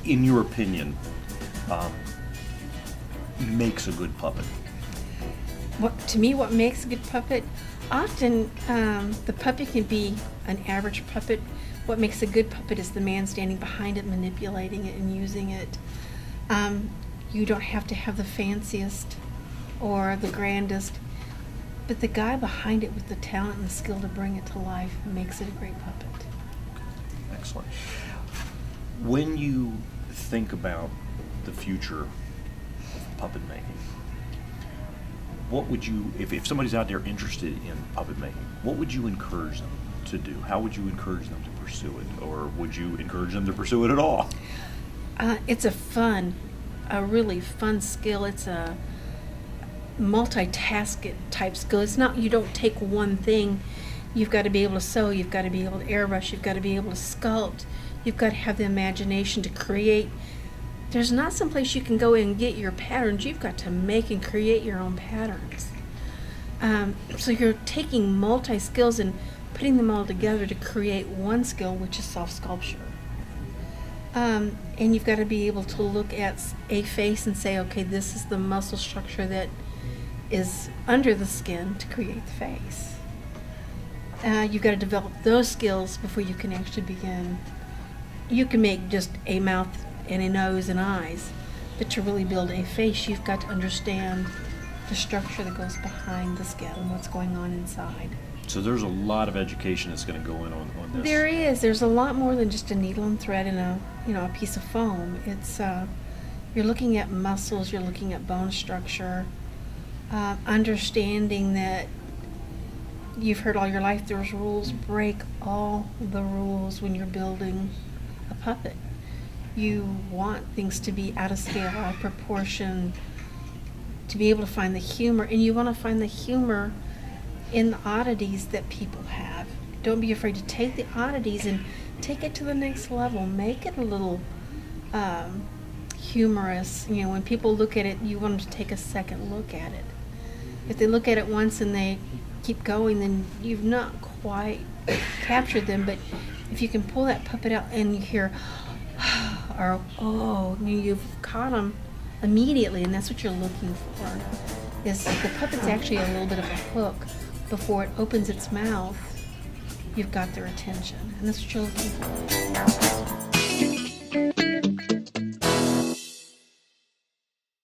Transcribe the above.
in your opinion, makes a good puppet? To me, what makes a good puppet, often the puppet can be an average puppet. What makes a good puppet is the man standing behind it, manipulating it and using it. You don't have to have the fanciest or the grandest, but the guy behind it with the talent and the skill to bring it to life makes it a great puppet. Excellent. When you think about the future of puppet making, what would you, if somebody's out there interested in puppet making, what would you encourage them to do? How would you encourage them to pursue it? Or would you encourage them to pursue it at all? It's a really fun skill. It's a multitask type skill. It's not, you don't take one thing. You've got to be able to sew, you've got to be able to airbrush, you've got to be able to sculpt, you've got to have the imagination to create. There's not some place you can go in and get your patterns. You've got to make and create your own patterns. So you're taking multi-skills and putting them all together to create one skill, which is self-sculpture. And you've got to be able to look at a face and say, okay, this is the muscle structure that is under the skin to create the face. You've got to develop those skills before you can actually begin. You can make just a mouth and a nose and eyes, but to really build a face, you've got to understand the structure that goes behind the skin and what's going on inside. So there's a lot of education that's going to go in on this. There is. There's a lot more than just a needle and thread and a piece of foam. It's you're looking at muscles, you're looking at bone structure, understanding that you've heard all your life there's rules. Break all the rules when you're building a puppet. You want things to be out of scale, out of proportion, to be able to find the humor, and you want to find the humor in the oddities that people have. Don't be afraid to take the oddities and take it to the next level. Make it a little humorous. When people look at it, you want them to take a second look at it. If they look at it once and they keep going, then you've not quite captured them. But if you can pull that puppet out and you hear, or oh, you've caught them immediately, and that's what you're looking for. Is the puppet's actually a little bit of a hook. Before it opens its mouth, you've got their attention, and that's what you're looking for.